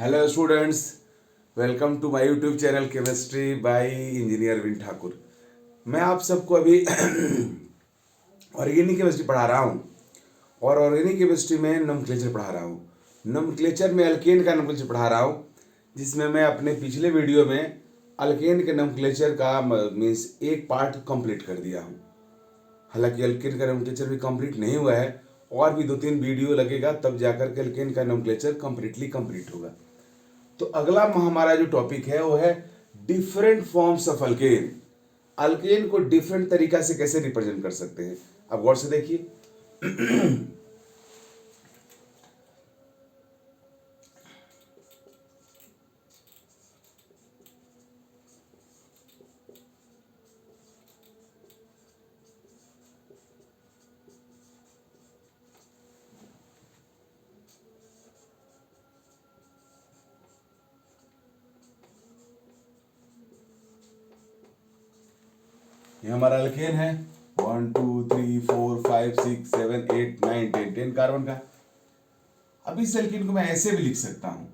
Hello students, welcome to my YouTube channel chemistry by engineer Vin Thakur. मैं आप सबको अभी ऑर्गेनिक केमिस्ट्री पढ़ा रहा हूँ और ऑर्गेनिक केमिस्ट्री में नोमेनक्लेचर पढ़ा रहा हूँ। नोमेनक्लेचर में अल्केन का नोमेनक्लेचर पढ़ा रहा हूँ, जिसमें मैं अपने पिछले वीडियो में अल्केन के नोमेनक्लेचर का मीन्स एक पार्ट कंप्लीट कर दिया हूँ। हालांकि अल्केन का नोमेनक्लेचर भी कंप्लीट नहीं हुआ है और भी 2-3 वीडियो लगेगा, तब जाकर के अल्केन का नोमेनक्लेचर कंप्लीट होगा। तो अगला हमारा जो टॉपिक है वो है different forms of alkane. Alkane को डिफरेंट तरीका से कैसे रिप्रेजेंट कर सकते हैं, अब गौर से देखिए। ये हमारा अल्केन है 1 2 3 4 5 6 7 8 9 10 10 कार्बन का। अब इस अल्केन को मैं ऐसे भी लिख सकता हूं,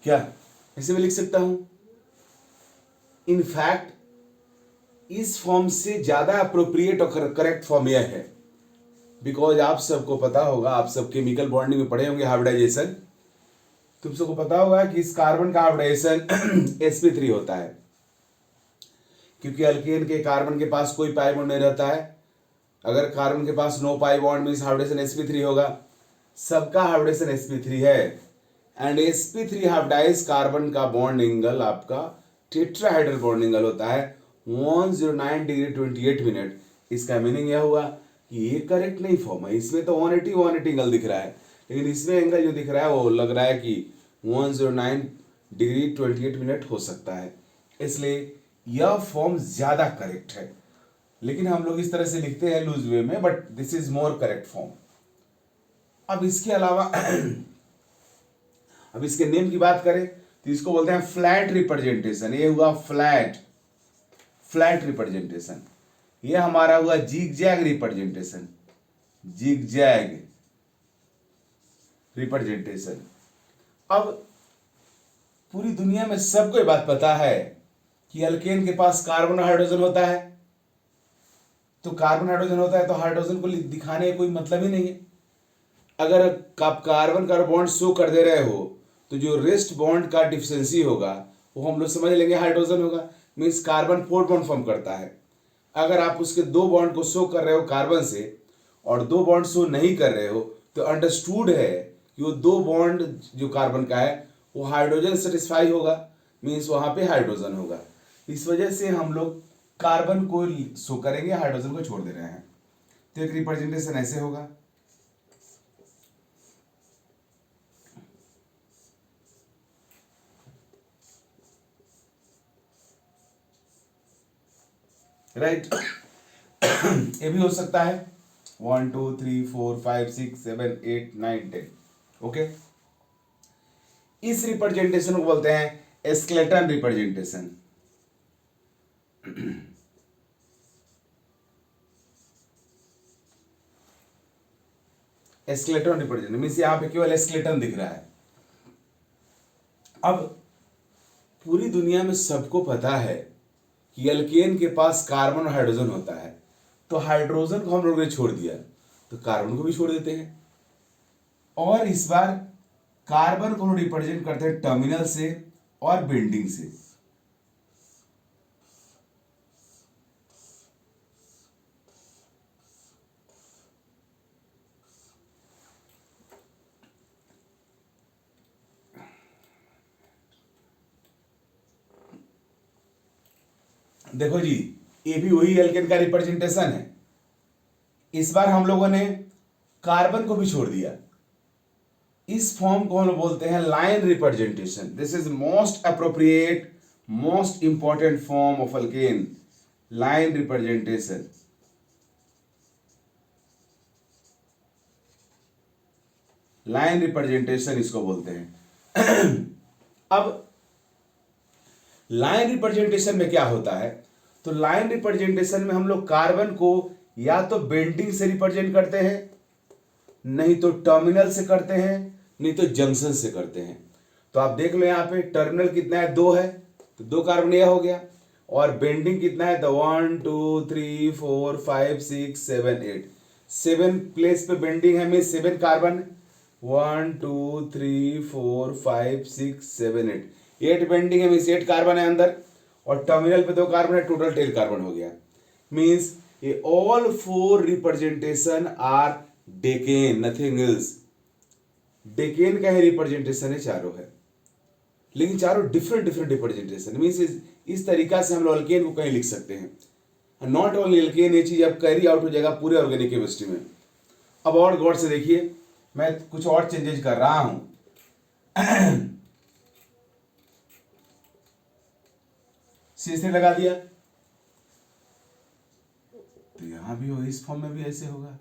क्या ऐसे भी लिख सकता हूं। इनफैक्ट इस फॉर्म से ज्यादा अप्रोप्रिएट और करेक्ट फॉर्म यह है, बिकॉज आप सबको पता होगा, आप सब केमिकल बॉन्डिंग में पढ़े होंगे हाइब्रिडाइजेशन। तुम सबको पता होगा कि इस कार्बन का हाइब्रिडाइजेशन sp3 होता है, क्योंकि अल्केन के कार्बन के पास कोई पाई बॉन्ड नहीं रहता है। अगर कार्बन के पास no pi bond means hybridisation sp3 होगा। सबका हाइब्रिडेशन sp3 है एंड sp3 हाइब्रिडाइज कार्बन का बॉन्ड एंगल आपका टेट्राहाइड्रल बॉन्ड एंगल होता है 109 डिग्री 28 मिनट। इसका मीनिंग यह हुआ कि ये करेक्ट नहीं फॉर्म है। इसमें तो 180 एंगल दिख रहा है, लेकिन इसमें एंगल जो दिख रहा है वो लग रहा है कि 109 डिग्री 28 मिनट हो सकता है, इसलिए यह फॉर्म ज्यादा करेक्ट है। लेकिन हम लोग इस तरह से लिखते हैं लूज वे में, but this is more correct form. अब इसके अलावा अब इसके नेम की बात करें तो इसको बोलते हैं फ्लैट रिप्रेजेंटेशन। ये हुआ फ्लैट रिप्रेजेंटेशन। ये हमारा हुआ जिगजैग रिप्रेजेंटेशन, जिगजैग रिप्रेजेंटेशन। अब पूरी दुनिया में सबको ये बात पता है कि अल्केन के पास कार्बन और हाइड्रोजन होता है। तो कार्बन हाइड्रोजन होता है तो हाइड्रोजन को दिखाने का कोई मतलब ही नहीं है। अगर आप कार्बन का बॉन्ड शो कर दे रहे हो तो जो रेस्ट बॉन्ड का डिफिशियंसी होगा वो हम लोग समझ लेंगे हाइड्रोजन होगा, मीन्स कार्बन 4 बॉन्ड फॉर्म करता है। अगर आप उसके 2 बॉन्ड को शो कर रहे हो कार्बन से और 2 बॉन्ड शो नहीं कर रहे हो तो अंडरस्टूड है कि वो 2 बॉन्ड जो कार्बन का है वो हाइड्रोजन सेटिस्फाई होगा, मीन्स वहां पे हाइड्रोजन होगा। इस वजह से हम लोग कार्बन को शो करेंगे, हाइड्रोजन को छोड़ दे रहे हैं। तो एक रिप्रेजेंटेशन ऐसे होगा। राइट ये भी हो सकता है 1 2 3 4 5 6 7 8 9 10। ओके, इस रिप्रेजेंटेशन को बोलते हैं skeleton representation. Skeleton representation means यहां पे केवल स्केलेटन दिख रहा है। अब पूरी दुनिया में सबको पता है कि अल्केन के पास कार्बन और हाइड्रोजन होता है, तो हाइड्रोजन को हम लोगों ने छोड़ दिया तो कार्बन को भी छोड़ देते हैं। और इस बार कार्बन को हम रिप्रेजेंट करते हैं टर्मिनल से और बेंडिंग से। देखो जी, ये भी वही एल्केन का रिप्रेजेंटेशन है। इस बार हम लोगों ने कार्बन को भी छोड़ दिया। इस फॉर्म को हम लोग बोलते हैं line representation. This is most appropriate, most important form of alkane, line representation. Line representation इसको बोलते हैं। अब लाइन रिप्रेजेंटेशन में क्या होता है, तो लाइन रिप्रेजेंटेशन में हम लोग कार्बन को या तो बेंडिंग से रिप्रेजेंट करते हैं, नहीं तो टर्मिनल से करते हैं, नहीं तो जंक्शन से करते हैं। तो आप देख लो यहाँ पे टर्मिनल कितना है, 2 है, तो 2 कार्बन यह हो गया। और बेंडिंग कितना है, तो 1 2 3 4 5 6 7 8, 7 प्लेस पे बेंडिंग है, मीन 7 कार्बन, 1 2 3 4 5 6 7 8, 8 बेंडिंग है, मीन्स 8 कार्बन है अंदर। और टर्मिनल पे 2 कार्बन है, टोटल 10 कार्बन हो गया। मीन्स ये all 4 representation are decane, nothing else. Decane का ही रिप्रेजेंटेशन है, चारों है, लेकिन चारों डिफरेंट डिफरेंट रिप्रेजेंटेशन। मीन्स इस तरीका से हम लोग अल्केन को कहीं लिख सकते हैं। नॉट ओनली अल्केन, ये चीज अब कैरी आउट हो जाएगा पूरे ऑर्गेनिक केमिस्ट्री में। अब और गौर से देखिए, मैं कुछ और चेंजेस कर रहा हूं। CH3 लगा दिया, तो यहां भी हो, इस फॉर्म में भी ऐसे होगा।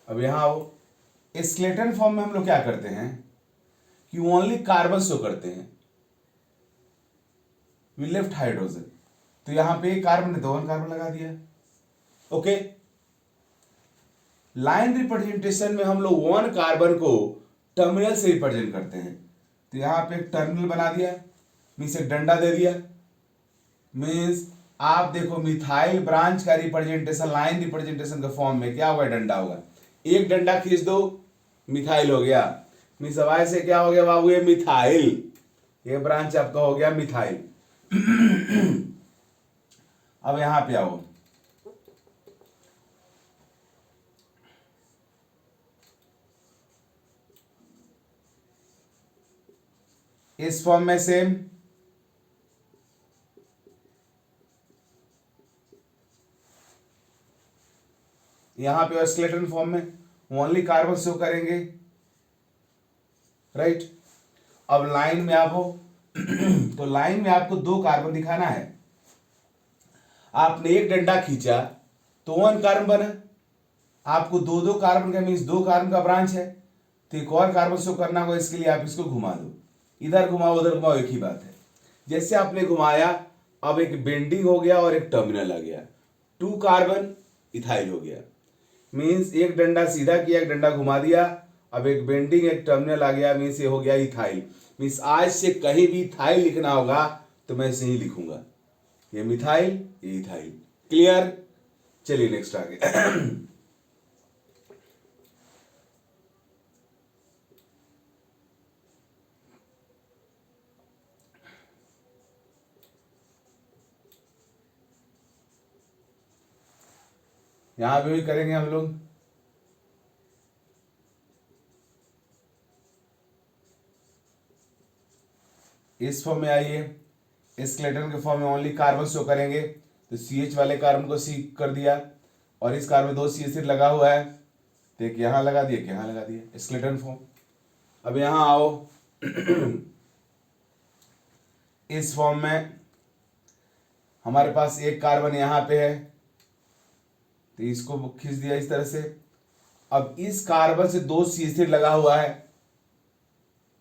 अब यहां आओ, स्केलेटन फॉर्म में हम लोग क्या करते हैं कि ओनली कार्बन शो करते हैं, वी लेफ्ट हाइड्रोजन। तो यहां पे कार्बन है, 2 कार्बन लगा दिया। ओके, लाइन रिप्रेजेंटेशन में हम लोग 1 कार्बन को टर्मिनल से रिप्रेजेंट करते हैं। तो यहां पे एक टर्मिनल बना दिया, मीन्स एक डंडा दे दिया। मीन्स आप देखो, मिथाइल ब्रांच का रिप्रेजेंटेशन लाइन रिप्रेजेंटेशन के फॉर्म में क्या होगा, डंडा होगा। एक डंडा खींच दो, मिथाइल हो गया। मीन्स अब से क्या हो गया बाबू, ये मिथाइल, ये ब्रांच आपका हो गया मिथाइल। अब यहां पे आओ, इस फॉर्म में सेम, यहां पे स्केलेटन फॉर्म में ओनली कार्बन शो करेंगे, राइट। अब लाइन में आप हो, तो लाइन में आपको 2 कार्बन दिखाना है। आपने एक डंडा खींचा तो 1 कार्बन बना, आपको 2 कार्बन का, मीन्स 2 कार्बन का ब्रांच है, तो एक और कार्बन शो करना होगा। इसके लिए आप इसको घुमा दो, इधर घुमाओ उधर घुमाओ, एक ही बात है। जैसे आपने घुमाया, अब एक बेंडिंग हो गया और एक टर्मिनल आ गया, 2 कार्बन इथाइल हो गया। मीन्स एक डंडा सीधा किया, एक डंडा घुमा दिया, अब एक बेंडिंग एक टर्मिनल आ गया, मीन्स ये हो गया इथाइल। मीन्स आज से कहीं भी इथाइल लिखना होगा तो मैं इसे ही लिखूंगा, ये मिथाइल ये इथाइल। क्लियर, चलिए नेक्स्ट आगे। यहां भी करेंगे हम लोग, इस फॉर्म में आइए, स्केलेटन के फॉर्म में ओनली कार्बन शो करेंगे। तो CH वाले कार्बन को C कर दिया, और इस कार्बन में 2 CH3 लगा हुआ है, तो एक यहां लगा दिया, एक यहां लगा दिया, स्केलेटन फॉर्म। अब यहां आओ, इस फॉर्म में हमारे पास एक कार्बन यहां पे है, तो इसको खींच दिया इस तरह से। अब इस कार्बन से 2 CH3 लगा हुआ है,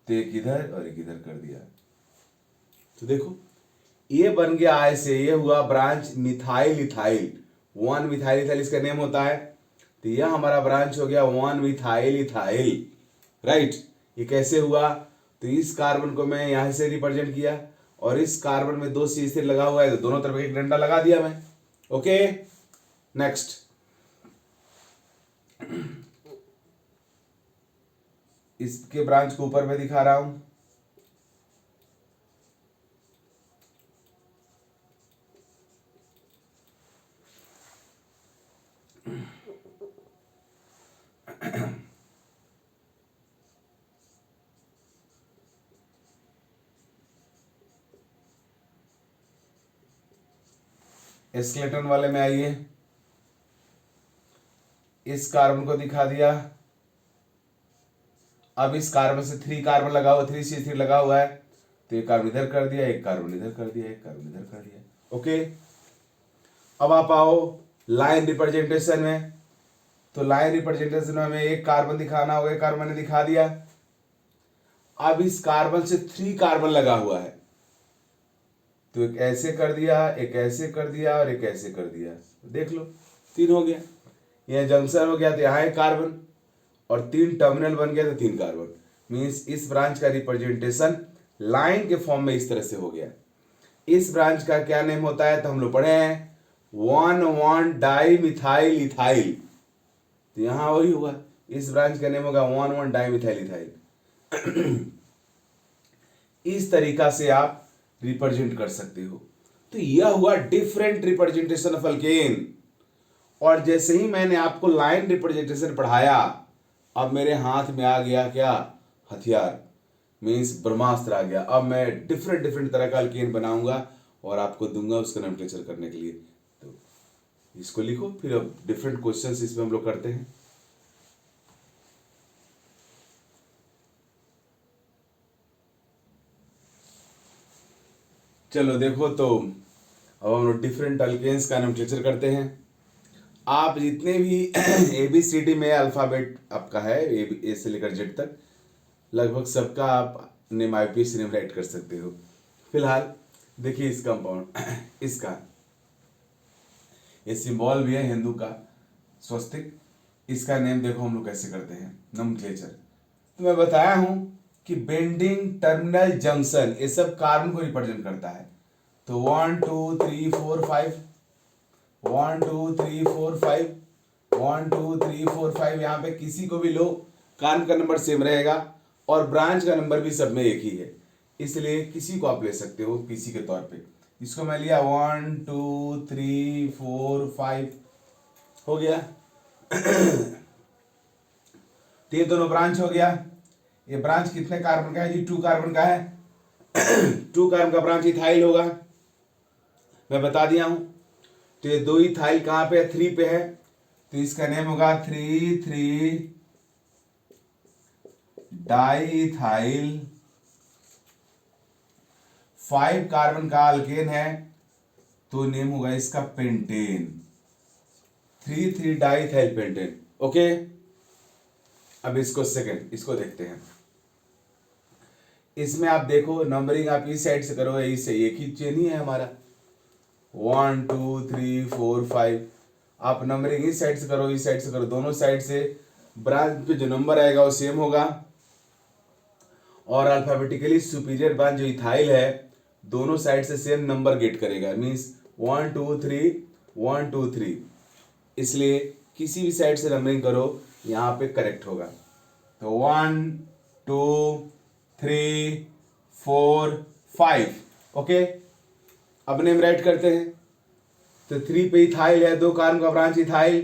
तो एक इधर और एक इधर कर दिया। तो देखो ये बन गया, ऐसे ये हुआ branch methyl ethyl, 1 methyl ethyl इसका नेम होता है। तो यह हमारा ब्रांच हो गया 1 मिथाइल इथाइल, राइट। ये कैसे हुआ, तो इस कार्बन को मैं यहां से रिप्रेजेंट किया, और इस कार्बन में 2 CH3 लगा हुआ है, तो दोनों तरफ एक डंडा लगा दिया मैं। ओके, नेक्स्ट, इसके ब्रांच को ऊपर में दिखा रहा हूं। स्केलेटन वाले में आइए, इस कार्बन को दिखा दिया। अब इस कार्बन से 3 कार्बन लगा हुआ, 3 CH3 लगा हुआ है, तो एक कार्बन इधर कर दिया, एक कार्बन इधर कर दिया, एक कार्बन इधर कर दिया। ओके, अब आप आओ लाइन रिप्रेजेंटेशन में। तो लाइन रिप्रेजेंटेशन में हमें एक कार्बन दिखाना होगा, एक कार्बन मैंने दिखा दिया। अब इस कार्बन से 3 कार्बन लगा हुआ है, तो एक ऐसे कर दिया, एक ऐसे कर दिया और एक ऐसे कर दिया, देख लो 3 हो गया। यह जंक्शन हो गया तो यहाँ एक कार्बन और 3 टर्मिनल बन गया तो 3 कार्बन। मीन्स इस ब्रांच का रिप्रेजेंटेशन लाइन के फॉर्म में इस तरह से हो गया। इस ब्रांच का क्या नेम होता है, तो हम लोग पढ़े हैं 1,1 डाइमिथाइल इथाइल, तो यहां वही हुआ, इस ब्रांच का नेम होगा 1,1 डाइमिथाइल इथाइल। इस तरीका से आप रिप्रेजेंट कर सकते हो। तो यह हुआ डिफरेंट रिप्रेजेंटेशन ऑफ अल्केन। और जैसे ही मैंने आपको लाइन रिप्रेजेंटेशन पढ़ाया, अब मेरे हाथ में आ गया क्या, हथियार, मीन्स ब्रह्मास्त्र आ गया। अब मैं डिफरेंट डिफरेंट तरह का अल्केन बनाऊंगा और आपको दूंगा उसका नोमेंक्लेचर करने के लिए। तो इसको लिखो, फिर अब डिफरेंट क्वेश्चंस इसमें हम लोग करते हैं। चलो देखो, तो अब हम लोग डिफरेंट अल्केन्स का नोमेंक्लेचर करते हैं। आप जितने भी ABCD में अल्फाबेट आपका है, ए से लेकर जेड तक, लगभग सबका आप नेम IPC नेम राइट कर सकते हो। फिलहाल देखिए इस कंपाउंड इसका ये सिंबल भी है हिंदू का स्वस्तिक। इसका नेम देखो हम लोग कैसे करते हैं नोमेंक्लेचर। तो मैं बताया हूं कि बेंडिंग टर्मिनल जंक्शन ये सब कार्बन को रिप्रेजेंट करता है। तो 1 2 3 4 5, 1 2 3 4 5, 1 2 3 4 5, यहाँ पे किसी को भी लो, कार्बन का नंबर सेम रहेगा और ब्रांच का नंबर भी सब में एक ही है, इसलिए किसी को आप ले सकते हो किसी के तौर पे। इसको मैं लिया 1 2 3 4 5 हो गया। तो ये दोनों ब्रांच हो गया। ये ब्रांच कितने कार्बन का है जी, 2 कार्बन का है। 2 कार्बन का ब्रांच इथाइल होगा, मैं बता दिया हूं। तो ये 2 इथाइल कहां पे है, 3 पे है, तो इसका नेम होगा 3,3 डाइथाइल। 5 कार्बन का अल्केन है, तो नेम होगा इसका पेंटेन, 3,3 डाइथाइल पेंटेन। ओके, अब इसको सेकंड इसको देखते हैं। इसमें आप देखो नंबरिंग आप इस साइड से करो, इससे एक ही चेन ही है हमारा, 1 2 3 4 5। आप नंबरिंग इस साइड से करो, इस साइड से करो, दोनों साइड से ब्रांच पे जो नंबर आएगा वो सेम होगा। और अल्फाबेटिकली सुपीरियर ब्रांच जो इथाइल है, दोनों साइड से सेम नंबर गेट करेगा, मीन्स 1 2 3 1 2 3, इसलिए किसी भी साइड से नंबरिंग करो यहाँ पे करेक्ट होगा। तो 1 2 3 4 5। ओके, अब नेम राइट करते हैं। तो 3 पे इथाइल है, 2 कार्बन का ब्रांच इथाइल,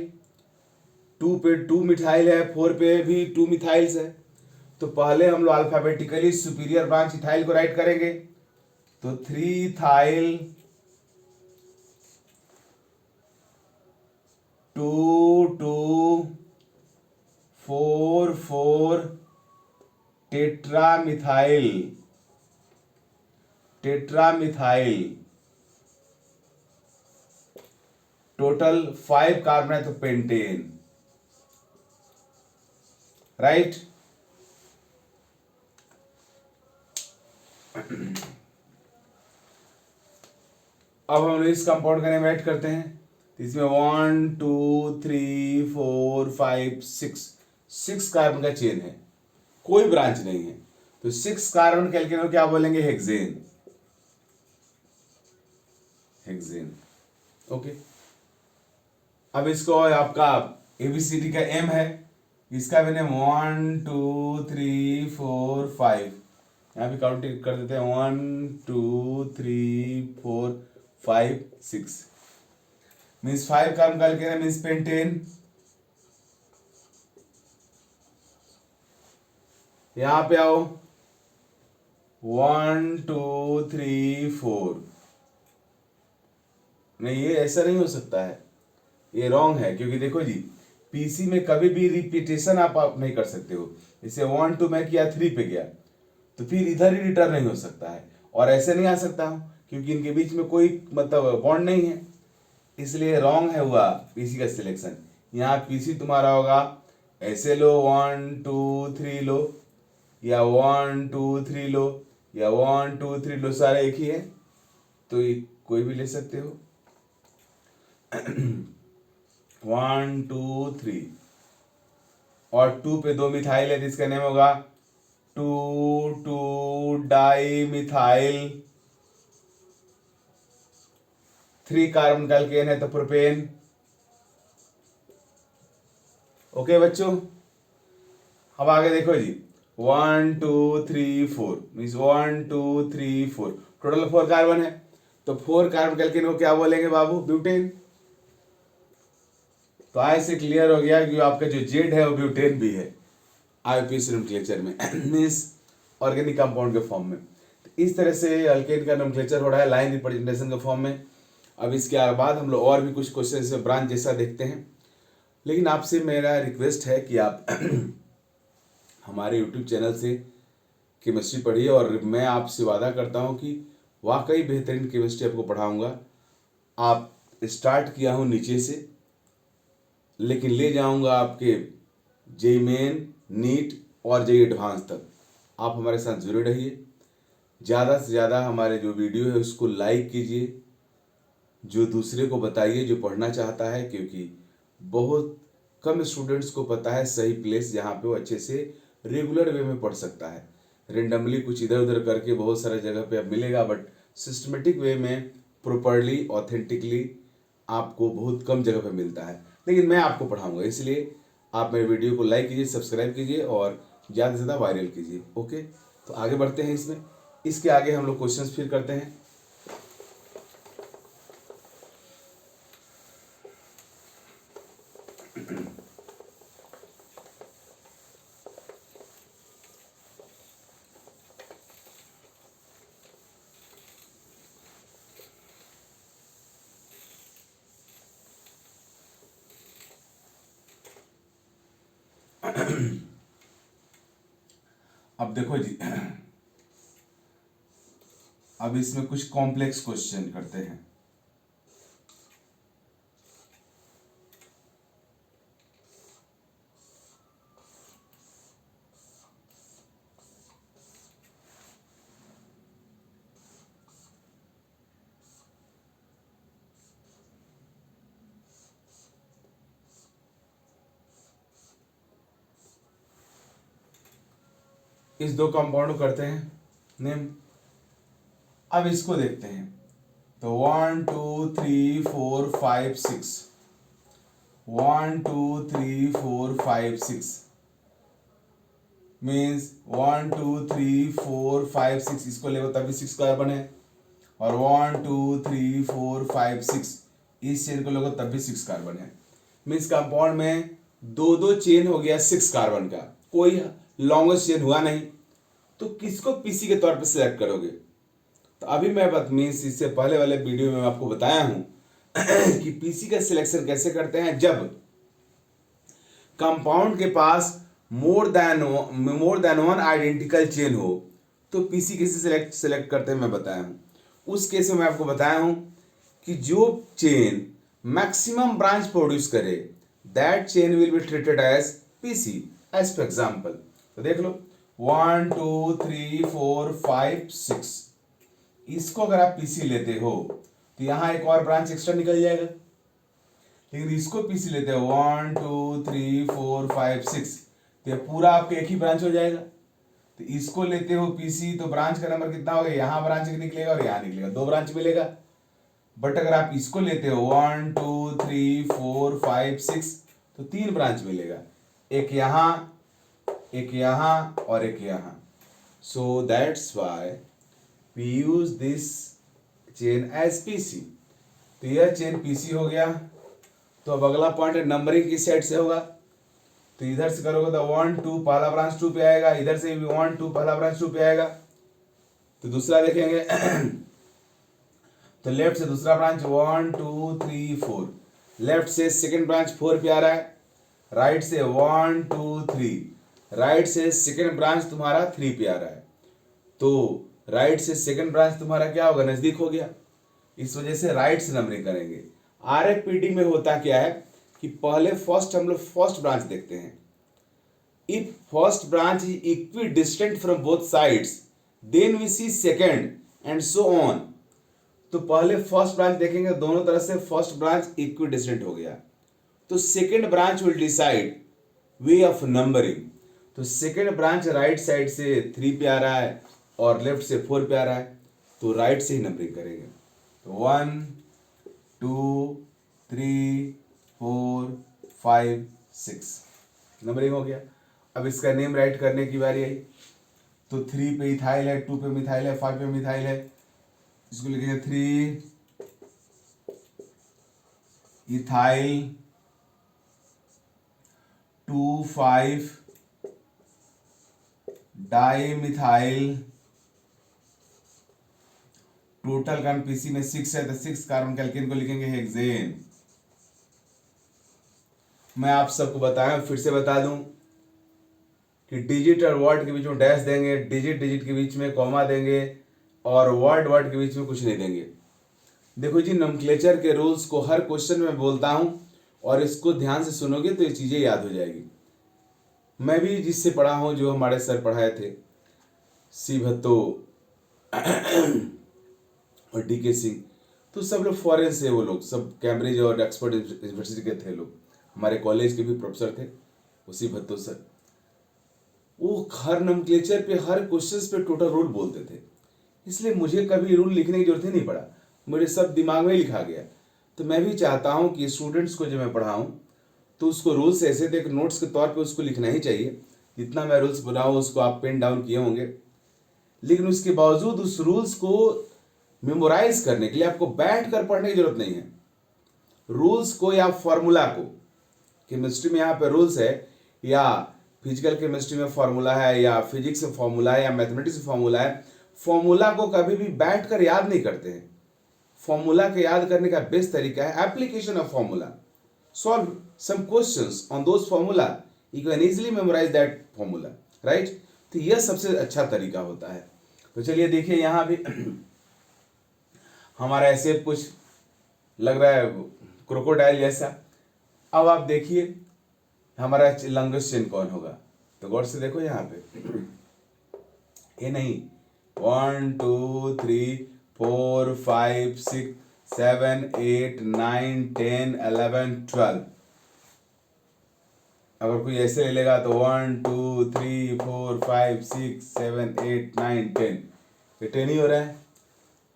2 पे 2 मिथाइल है, 4 पे भी 2 मिथाइल्स है। तो पहले हम लोग अल्फाबेटिकली सुपीरियर ब्रांच इथाइल को राइट करेंगे। तो 3 इथाइल 2 2 4 4 टेट्रामिथाइल, टेट्रामिथाइल, टोटल 5 कार्बन है तो पेंटेन, राइट। अब हम इस कंपाउंड का नेम राइट करते हैं। इसमें 1 2 3 4 5 6 कार्बन का चेन है, कोई ब्रांच नहीं है, तो 6 कार्बन के एल्केन को क्या बोलेंगे, हेक्सेन, हेक्सेन। ओके, अब इसको आपका ABCD का M है, इसका भी नेम 1 2 3 4 5, यहाँ भी काउंट कर देते हैं 1 2 3 4 5 6, मीन्स 5 कार्बन का एल्केन है, मीन्स पेंटेन। यहां पे आओ 1 2 3 4, नहीं ये ऐसा नहीं हो सकता है, ये रॉन्ग है, क्योंकि देखो जी PC में कभी भी रिपीटेशन आप नहीं कर सकते हो। इसे 1 2 मैं किया 3 पे गया, तो फिर इधर ही रिटर्न नहीं हो सकता है, और ऐसे नहीं आ सकता हूं क्योंकि इनके बीच में कोई मतलब बॉन्ड नहीं है, इसलिए रॉन्ग है हुआ PC का सिलेक्शन। यहाँ पीसी तुम्हारा होगा, ऐसे लो 1 2 3 लो, या 1 2 3 लो, या 1 2 3 लो, सारे एक ही है, तो ये कोई भी ले सकते हो। 1 2 3, और 2 पे 2 मिथाइल है तो इसका नेम होगा 2 2 डाई मिथाइल। 3 कार्बन का एल्केन है तो प्रोपेन। ओके बच्चों, अब आगे देखो जी, 1 2 3 4 मीन्स 1 2 3 4, टोटल 4 कार्बन है, तो 4 कार्बन के एल्केन को क्या बोलेंगे बाबू? ब्यूटेन। तो आज से क्लियर हो गया कि आपका जो जेड है वो ब्यूटेन भी है आईपीसी नोमेनक्लेचर में, मीन्स ऑर्गेनिक कंपाउंड के फॉर्म में। तो इस तरह से अल्केन का नोमेनक्लेचर हो रहा है लाइन रिप्रेजेंटेशन के फॉर्म में। अब इसके बाद हम लोग और भी कुछ क्वेश्चन इसमें ब्रांच जैसा देखते हैं, लेकिन आपसे मेरा रिक्वेस्ट है कि आप हमारे यूट्यूब चैनल से केमिस्ट्री पढ़िए, और मैं आपसे वादा करता हूँ कि वाकई बेहतरीन केमिस्ट्री आपको पढ़ाऊँगा। आप स्टार्ट किया हूँ नीचे से, लेकिन ले जाऊँगा आपके जेई मेन, नीट और जेई एडवांस तक। आप हमारे साथ जुड़े रहिए, ज़्यादा से ज़्यादा हमारे जो वीडियो है उसको लाइक कीजिए, जो दूसरे को बताइए जो पढ़ना चाहता है, क्योंकि बहुत कम स्टूडेंट्स को पता है सही प्लेस जहाँ पे वो अच्छे से रेगुलर वे में पढ़ सकता है। रेंडमली कुछ इधर उधर करके बहुत सारे जगह पे अब मिलेगा, बट सिस्टमेटिक वे में प्रॉपरली ऑथेंटिकली आपको बहुत कम जगह पे मिलता है। लेकिन मैं आपको पढ़ाऊँगा, इसलिए आप मेरे वीडियो को लाइक कीजिए, सब्सक्राइब कीजिए और ज़्यादा से ज़्यादा वायरल कीजिए। ओके, तो आगे बढ़ते हैं इसमें। इसके आगे हम लोग क्वेश्चंस फिर करते हैं। अब देखो जी, अब इसमें कुछ कॉम्प्लेक्स क्वेश्चन करते हैं। इस दो कंपाउंड को करते हैं नेम। अब इसको देखते हैं, तो 1 2 3 4 5 6, 1 2 3 4 5 6 मीन्स 1 2 3 4 5 6, इसको ले तभी 6 कार्बन है, और 1 2 3 4 5 6 इस चेन को लोगो तब भी 6 कार्बन है। मीन्स कंपाउंड में दो दो चेन हो गया 6 कार्बन का, कोई लॉन्गेस्ट चेन हुआ नहीं, तो किसको पीसी के तौर पे सिलेक्ट करोगे? तो अभी मैं मीन्स इससे पहले वाले वीडियो में आपको बताया हूं कि पीसी का सिलेक्शन कैसे करते हैं। जब कंपाउंड के पास more than one identical chain हो तो पीसी कैसे सिलेक्ट करते हैं मैं बताया हूं। उस केस में मैं आपको बताया हूं कि जो चेन मैक्सिमम ब्रांच प्रोड्यूस करे that chain will be treated as PC. As for example, तो देख लो 1 2 3 4 5 6, इसको अगर आप पीसी लेते हो तो यहां एक और ब्रांच एक्स्ट्रा निकल जाएगा, लेकिन इसको पीसी लेते हो 1 2 3 4 5 6 तो ये पूरा आपके एक ही ब्रांच हो जाएगा। तो इसको लेते हो पीसी तो ब्रांच का नंबर कितना होगा, यहां ब्रांच निकलेगा और यहां निकलेगा, दो ब्रांच मिलेगा। बट अगर आप इसको लेते हो 1 2 3 4 5 6 तो तीन ब्रांच मिलेगा, एक यहां, एक यहां और एक यहां। So that's why we use this chain as PC. तो यह चेन पीसी हो गया। तो अब अगला पॉइंट है नंबरिंग किस साइड से होगा, तो इधर से करोगे तो 1 2 पहला ब्रांच 2 पे आएगा, इधर से भी 1 2 पहला ब्रांच 2 पे आएगा। तो दूसरा देखेंगे तो लेफ्ट से दूसरा ब्रांच 1 2 3 4, लेफ्ट से सेकंड ब्रांच 4 पे आ रहा है, राइट से 1 2 3, राइट से सेकंड ब्रांच तुम्हारा 3 पे आ रहा है। तो राइट से सेकंड ब्रांच तुम्हारा क्या होगा, नजदीक हो गया, इस वजह से राइट से नंबरिंग करेंगे। आरएफपीडी में होता क्या है कि पहले फर्स्ट हम लोग फर्स्ट ब्रांच देखते हैं। If first branch is equidistant from both sides then we see second and so on. तो पहले फर्स्ट ब्रांच देखेंगे, दोनों तरफ से फर्स्ट ब्रांच इक्वी डिस्टेंट हो गया, तो second branch will decide way of numbering. तो सेकेंड ब्रांच राइट साइड से 3 पे आ रहा है और लेफ्ट से 4 पे आ रहा है, तो राइट से ही नंबरिंग करेंगे। तो 1 2 3 4 5 6 नंबरिंग हो गया। अब इसका नेम राइट करने की बारी आई। तो 3 पे इथाइल है, 2 पे मिथाइल है, 5 पे मिथाइल है, इसको लिखेंगे 3 ethyl 2 5 di methyl. Total carbon PC में 6 है, तो 6 कार्बन कैल्किन को लिखेंगे हेक्सेन। मैं आप सबको बताया, फिर से बता दूं कि डिजिट और वर्ड के बीच में डैश देंगे, डिजिट डिजिट के बीच में कॉमा देंगे, और वर्ड वर्ड के बीच में कुछ नहीं देंगे। देखो जी, नोमेनक्लेचर के रूल्स को हर क्वेश्चन में बोलता हूं, और इसको ध्यान से सुनोगे तो ये चीजें याद हो जाएगी। मैं भी जिससे पढ़ा हूं, जो हमारे सर पढ़ाए थे, सी भत्तो और DK सिंह, तो सब लोग फॉरेन से, वो लोग सब कैम्ब्रिज और ऑक्सफोर्ड यूनिवर्सिटी के थे लोग, हमारे कॉलेज के भी प्रोफेसर थे, उसी भत्तो सर। वो हर नोमेनक्लेचर पे, हर क्वेश्चंस पे टोटल रूल बोलते थे, इसलिए मुझे कभी रूल लिखने की जरूरत ही नहीं पड़ा, मुझे सब दिमाग में ही लिखा गया। तो मैं भी चाहता हूँ कि स्टूडेंट्स को जब मैं पढ़ाऊँ तो उसको रूल्स ऐसे थे कि नोट्स के तौर पे उसको लिखना ही चाहिए। जितना मैं रूल्स बनाऊँ उसको आप पेन डाउन किए होंगे, लेकिन उसके बावजूद उस रूल्स को मेमोराइज करने के लिए आपको बैठ कर पढ़ने की जरूरत नहीं है। रूल्स को या फॉर्मूला को, केमिस्ट्री में यहाँ पे रूल्स है, या फिजिकल केमिस्ट्री में फॉर्मूला है, या फिजिक्स में फॉर्मूला है, या मैथमेटिक्स में फॉर्मूला है, फॉर्मूला को कभी भी बैठ कर याद नहीं करते हैं। फॉर्मूला के याद करने का बेस्ट तरीका है application of formula. Solve some questions on those formula, you can easily memorize that formula, right. तो यह सबसे अच्छा तरीका होता है। तो चलिए देखिए, यहाँ भी हमारा ऐसे कुछ लग रहा है क्रोकोडाइल जैसा। अब आप देखिए हमारा लॉन्गेस्ट चेन कौन होगा, तो गौर से देखो यहाँ पे, ये नहीं, 1 2 3 4 5 6 7 8 9 10 11 12। अगर कोई ऐसे ले लेगा तो 1 2 3 4 5 6 7 8 9 10, ये 10 ही हो रहा है।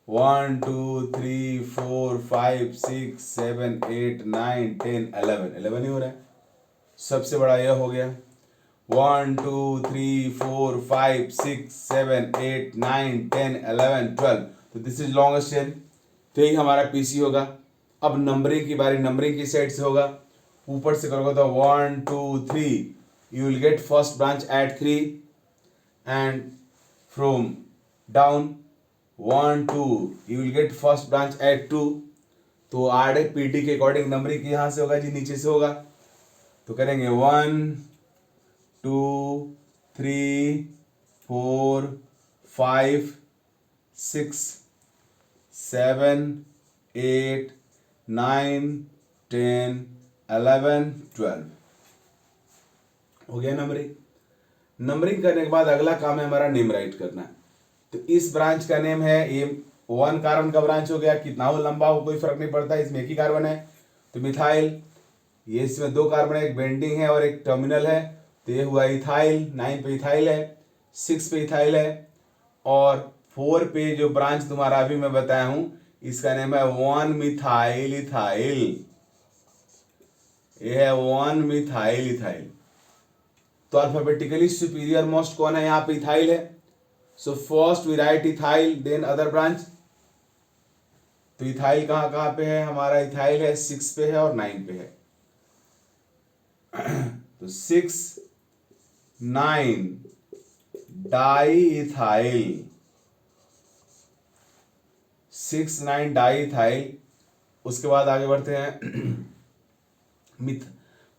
1 2 3 4 5 6 7 8 9 10 11 ही हो रहा है। सबसे बड़ा यह हो गया। 1 2 3 4 5 6 7 8 9 10 11 12, तो दिस इज लॉन्गेस्ट चेन, तो यही हमारा पीसी होगा। अब नंबरिंग की बारी, नंबरिंग की साइड से होगा, ऊपर से करोगे तो 1 2 3, you will get first branch at 3, and from down 1 2 you will get first branch at 2। तो आर पीटी के अकॉर्डिंग नंबरिंग यहाँ से होगा जी, नीचे से होगा, तो करेंगे 1 2 3 4 5 6 7 8 9 10 11 12 हो गया नंबरिंग। नंबरिंग करने के बाद अगला काम है हमारा नेम राइट करना। तो इस ब्रांच का नेम है, ये 1 कार्बन का ब्रांच हो गया, कितना हो लंबा हो कोई फर्क नहीं पड़ता, इसमें एक ही कार्बन है, तो मिथाइल। ये इसमें 2 कार्बन है, एक बेंडिंग है और एक टर्मिनल है, तो ये हुआ इथाइल। 9 पे इथाइल है, 6 पे इथाइल है, और 4 पे जो ब्रांच तुम्हारा अभी मैं बताया हूं, इसका नेम है 1 मिथाइल इथाइल। ये है 1 मिथाइल इथाइल। तो अल्फाबेटिकली सुपीरियर मोस्ट कौन है, यहाँ पे इथाइल है, so first we write ethyl then other branch. तो इथाइल कहाँ कहाँ पे है, हमारा इथाइल है 6 पे है और 9 पे है। तो 6 9 डाई इथाइल, 6 9 डाई इथाइल। उसके बाद आगे बढ़ते हैं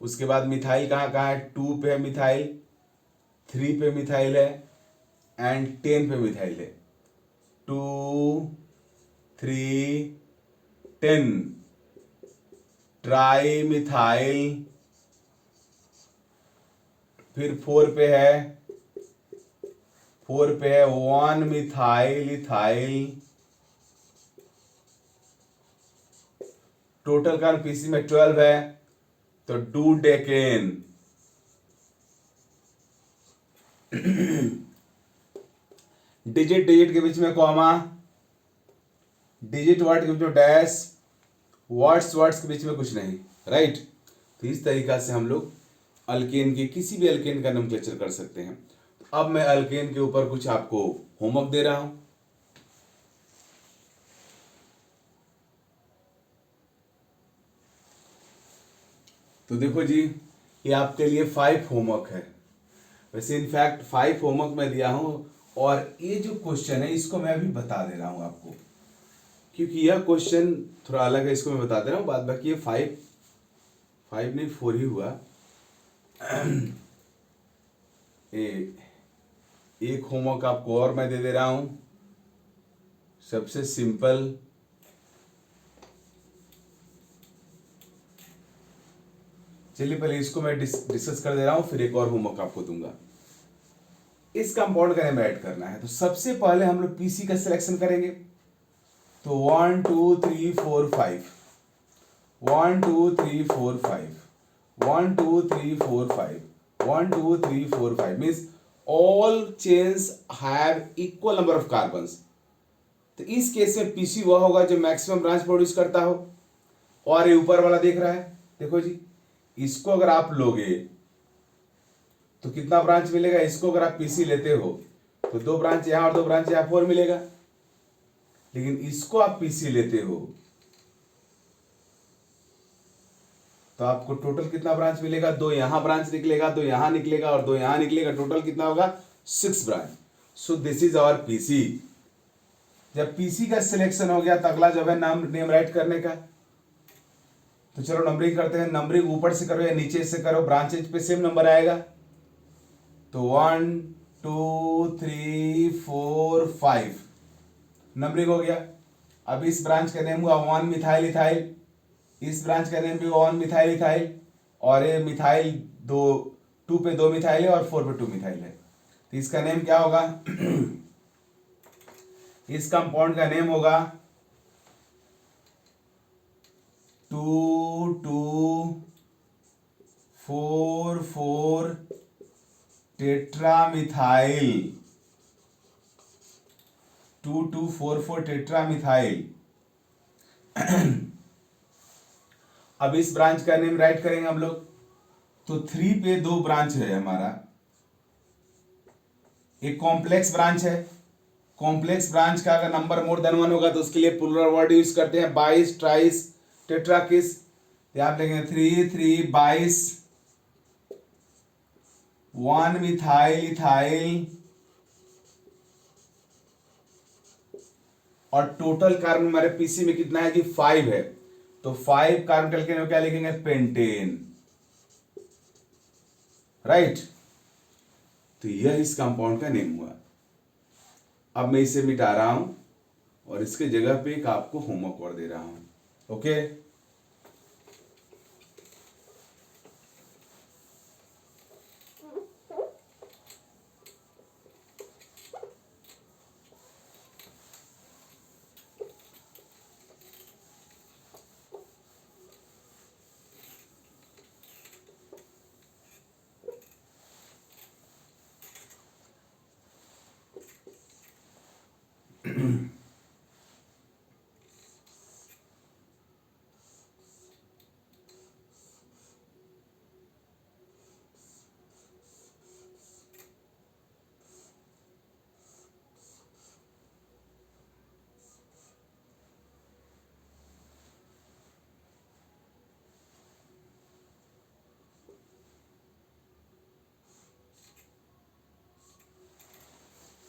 उसके बाद मिथाइल कहाँ कहाँ है, 2 पे है मिथाइल, 3 पे मिथाइल है, एंड 10 पे मिथाइल है। 2 3 10, ट्राई मिथाइल, फिर 4 पे है 1 मिथाइल इथाइल। टोटल का पीसी में 12 है, तो डूडेकेन। डिजिट डिजिट के बीच में कॉमा, डिजिट वर्ड के बीच में डैश, वर्ड्स वर्ड्स के बीच में कुछ नहीं, राइट। तो इस तरीका से हम लोग अल्केन के किसी भी अल्केन का नोमेनक्लेचर कर सकते हैं। अब मैं अल्केन के ऊपर कुछ आपको होमवर्क दे रहा हूं। तो देखो जी, ये आपके लिए 5 होमवर्क है। वैसे इनफैक्ट 5 होमवर्क मैं दिया हूं, और ये जो क्वेश्चन है इसको मैं अभी बता दे रहा हूं आपको, क्योंकि यह क्वेश्चन थोड़ा अलग है, इसको मैं बता दे रहा हूं। बाद बाकी ये 5 नहीं 4 ही हुआ। एक होमवर्क आपको और मैं दे दे रहा हूं, सबसे सिंपल। चलिए पहले इसको मैं डिस्कस कर दे रहा हूं, फिर एक और होमवर्क आपको दूंगा। इस कंपाउंड का नेम ऐड करना है, तो सबसे पहले हम लोग पीसी का सिलेक्शन करेंगे। तो 1 2 3 4 5, 1 2 3 4 5, 1 2 3 4 5, 1 2 3 4 5 means all chains have equal number of carbons. तो इस केस में पीसी वह होगा जो मैक्सिमम ब्रांच प्रोड्यूस करता हो। और ये ऊपर वाला देख रहा है, देखो जी, इसको अगर आप लोगे तो कितना ब्रांच मिलेगा। इसको अगर आप पीसी लेते हो तो 2 ब्रांच यहां और 2 ब्रांच यहां, 4 मिलेगा। लेकिन इसको आप पीसी लेते हो तो आपको टोटल कितना ब्रांच मिलेगा, 2 यहां ब्रांच निकलेगा, 2 यहां निकलेगा और 2 यहां निकलेगा। टोटल कितना होगा, 6 branch. So this is our PC. जब पीसी का सिलेक्शन हो गया तो अगला जब है नेम राइट करने का। तो चलो नंबरिंग करते हैं। नंबरिंग ऊपर से करो या नीचे से करो, ब्रांचेज पे सेम नंबर आएगा। तो 1 2 3 4 5 नंबरिंग हो गया। अब इस ब्रांच का नेम हुआ 1 मिथाइल इथाइल, इस ब्रांच का नेम भी 1 मिथाइल इथाइल, और ये मिथाइल 2 पे 2 मिथाइल है और 4 पे 2 मिथाइल है। तो इसका नेम क्या होगा? इस कंपाउंड का नेम होगा 2 2 4 4 टेट्रामिथाइल, 2 2 4 4 टेट्रामिथाइल। अब इस ब्रांच का नेम राइट करेंगे हम लोग। तो 3 पे 2 ब्रांच है हमारा, एक कॉम्प्लेक्स ब्रांच है। कॉम्प्लेक्स ब्रांच का अगर नंबर मोर देन 1 होगा तो उसके लिए प्लुरल वर्ड यूज करते हैं, 22 ट्राइस टेट्राकिस। आप लिखेंगे 3 3 22 1 मिथाइल इथाइल, और टोटल कार्बन हमारे पीसी में कितना है जी, 5 है। तो 5 कार्बन के क्या लिखेंगे, पेंटेन, राइट। तो यह इस कंपाउंड का नेम हुआ। अब मैं इसे मिटा रहा हूं और इसके जगह पे एक आपको होमवर्क और दे रहा हूं, ओके।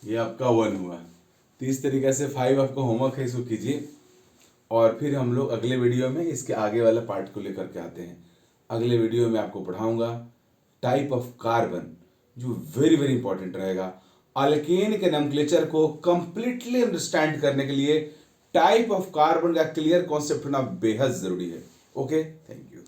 ये आपका 1 हुआ। तो इस तरीके से 5 आपका होमवर्क है, इसको कीजिए। और फिर हम लोग अगले वीडियो में इसके आगे वाले पार्ट को लेकर के आते हैं। अगले वीडियो में आपको पढ़ाऊंगा टाइप ऑफ कार्बन, जो वेरी वेरी इंपॉर्टेंट रहेगा। अल्केन के नोमेनक्लेचर को कंप्लीटली अंडरस्टैंड करने के लिए टाइप ऑफ कार्बन का क्लियर कॉन्सेप्ट होना बेहद जरूरी है। Okay, thank you.